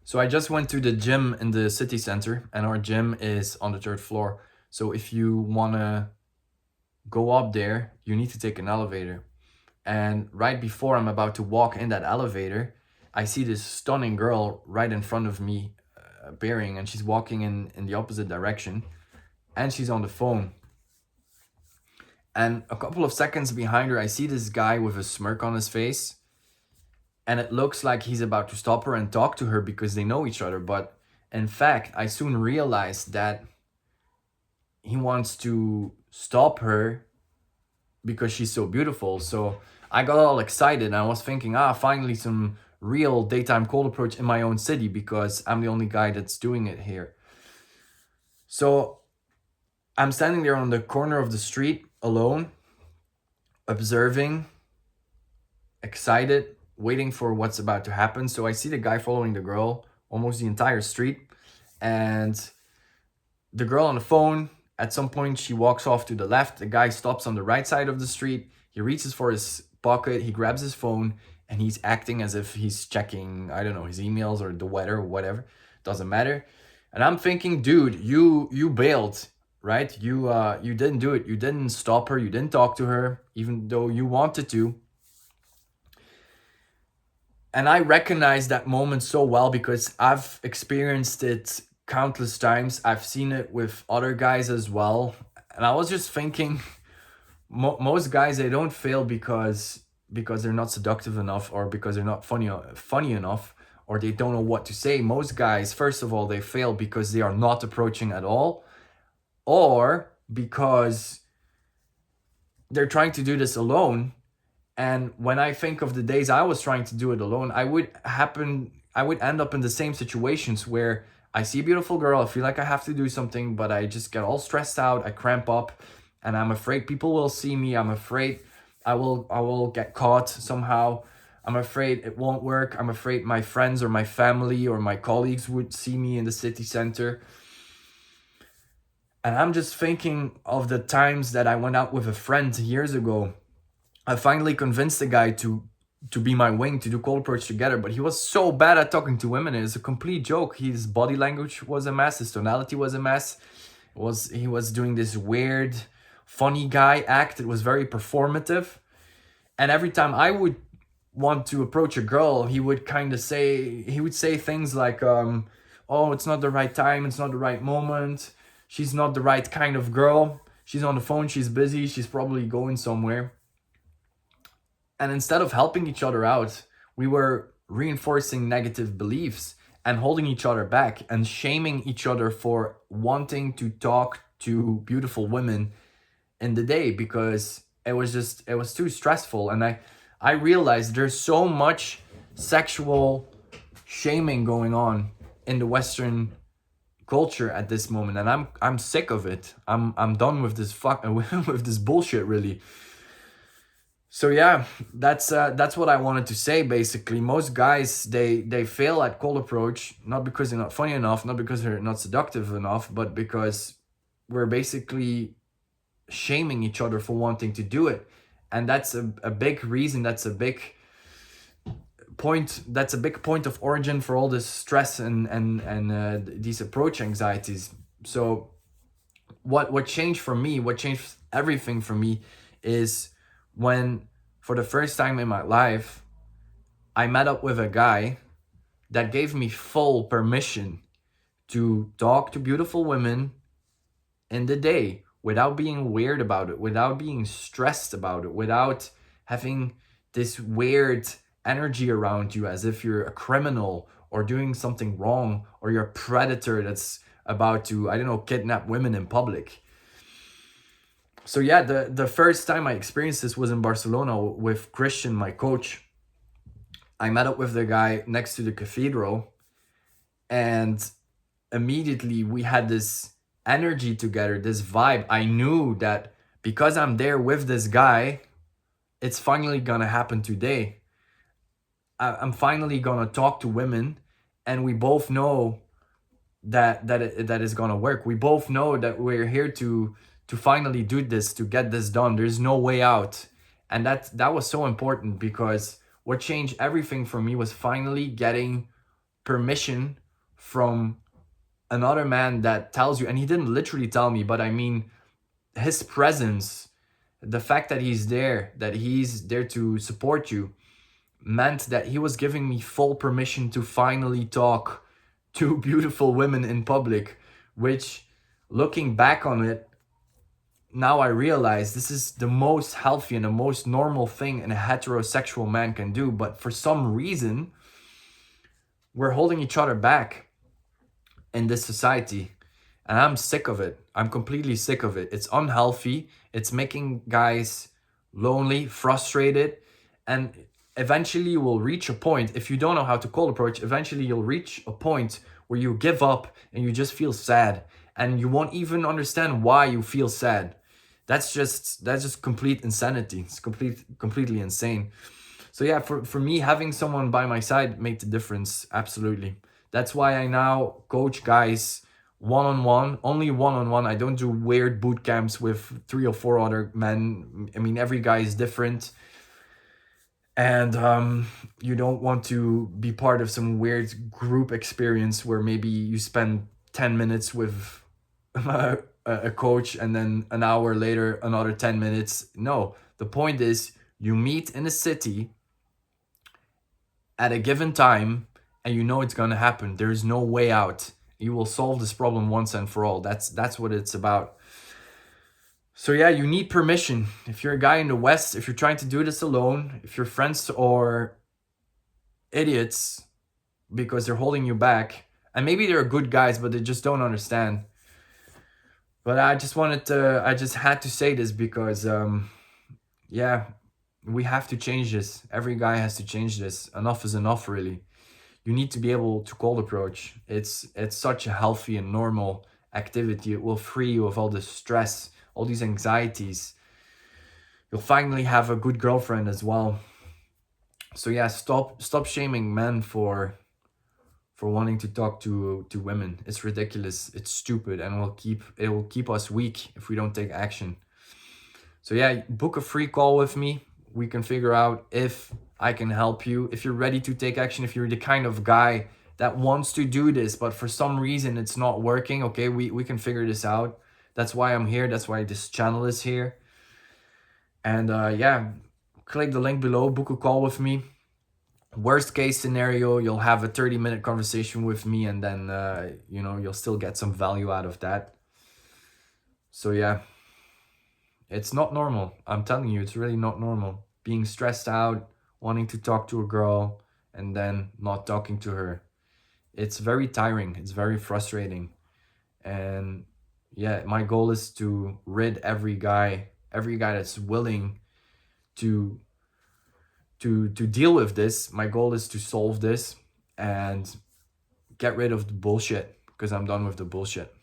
So I just went to the gym in the city center, and our gym is on the third floor. So if you wanna go up there, you need to take an elevator. And right before I'm about to walk in that elevator, I see this stunning girl right in front of me, appearing, and she's walking in the opposite direction, and she's on the phone. And a couple of seconds behind her, I see this guy with a smirk on his face, and it looks like he's about to stop her and talk to her because they know each other. But in fact, I soon realized that he wants to stop her because she's so beautiful. So I got all excited and I was thinking, finally some real daytime cold approach in my own city because I'm the only guy that's doing it here. So I'm standing there on the corner of the street alone, observing, excited, waiting for what's about to happen. So I see the guy following the girl almost the entire street, and the girl on the phone, at some point she walks off to the left. The guy stops on the right side of the street. He reaches for his pocket, he grabs his phone, and he's acting as if he's checking, I don't know, his emails or the weather or whatever. Doesn't matter. And I'm thinking, dude, you bailed, right? You didn't do it. You didn't stop her. You didn't talk to her, even though you wanted to. And I recognize that moment so well because I've experienced it countless times. I've seen it with other guys as well. And I was just thinking, most guys, they don't fail because they're not seductive enough, or because they're not funny enough, or they don't know what to say. Most guys, first of all, they fail because they are not approaching at all, or because they're trying to do this alone. And when I think of the days I was trying to do it alone, I would end up in the same situations where I see a beautiful girl, I feel like I have to do something, but I just get all stressed out, I cramp up, and I'm afraid people will see me. I'm afraid I will get caught somehow. I'm afraid it won't work. I'm afraid my friends or my family or my colleagues would see me in the city center. And I'm just thinking of the times that I went out with a friend years ago. I finally convinced the guy to be my wing, to do cold approach together, but he was so bad at talking to women. It's a complete joke. His body language was a mess. His tonality was a mess. He was doing this weird, funny guy act. It was very performative. And every time I would want to approach a girl, he would say things like, "Oh, it's not the right time. It's not the right moment. She's not the right kind of girl. She's on the phone. She's busy. She's probably going somewhere." And instead of helping each other out, we were reinforcing negative beliefs and holding each other back and shaming each other for wanting to talk to beautiful women in the day because it was too stressful. And I realized there's so much sexual shaming going on in the Western culture at this moment, and I'm sick of it. I'm done with this with this bullshit, really. So yeah, that's what I wanted to say. Basically, most guys, they fail at cold approach, not because they're not funny enough, not because they're not seductive enough, but because we're basically shaming each other for wanting to do it. And that's a big reason, that's a big point of origin for all this stress and these approach anxieties. So what changed for me, what changed everything for me, is when, for the first time in my life, I met up with a guy that gave me full permission to talk to beautiful women in the day without being weird about it, without being stressed about it, without having this weird energy around you as if you're a criminal or doing something wrong, or you're a predator that's about to, I don't know, kidnap women in public. So yeah, the first time I experienced this was in Barcelona with Christian, my coach. I met up with the guy next to the cathedral, and immediately we had this energy together, this vibe. I knew that because I'm there with this guy, it's finally gonna happen today. I'm finally gonna talk to women, and we both know that is gonna work. We both know that we're here to finally do this, to get this done. There's no way out. And that was so important, because what changed everything for me was finally getting permission from another man that tells you, and he didn't literally tell me, but I mean his presence, the fact that he's there, that he's there to support you, meant that he was giving me full permission to finally talk to beautiful women in public, which, looking back on it, now I realize this is the most healthy and the most normal thing a heterosexual man can do. But for some reason, we're holding each other back in this society. And I'm sick of it. I'm completely sick of it. It's unhealthy. It's making guys lonely, frustrated. And eventually you will reach a point, if you don't know how to cold approach, eventually you'll reach a point where you give up and you just feel sad. And you won't even understand why you feel sad. That's just complete insanity. It's completely insane. So yeah, for me, having someone by my side made the difference. Absolutely. That's why I now coach guys one-on-one, only one-on-one. I don't do weird boot camps with 3 or 4 other men. I mean, every guy is different. And you don't want to be part of some weird group experience where maybe you spend 10 minutes with a coach and then an hour later another 10 minutes. No, the point is you meet in a city at a given time and you know it's going to happen. There's no way out. You will solve this problem once and for all. That's what it's about. So yeah, you need permission. If you're a guy in the West, if you're trying to do this alone, if your friends are idiots because they're holding you back, and maybe they're good guys, but they just don't understand. But I just had to say this because, yeah, we have to change this. Every guy has to change this. Enough is enough, really. You need to be able to cold approach. It's such a healthy and normal activity. It will free you of all this stress, all these anxieties. You'll finally have a good girlfriend as well. So yeah, stop shaming men for wanting to talk to women. It's ridiculous. It's stupid, and it will keep us weak if we don't take action. So yeah, book a free call with me. We can figure out if I can help you. If you're ready to take action, if you're the kind of guy that wants to do this, but for some reason it's not working, okay, we can figure this out. That's why I'm here. That's why this channel is here. And yeah, click the link below, book a call with me. Worst case scenario, you'll have a 30-minute conversation with me, and then you'll still get some value out of that. So yeah, it's not normal. I'm telling you, it's really not normal. Being stressed out, wanting to talk to a girl, and then not talking to her. It's very tiring. It's very frustrating. And yeah, my goal is to rid every guy that's willing to deal with this. My goal is to solve this and get rid of the bullshit, because I'm done with the bullshit.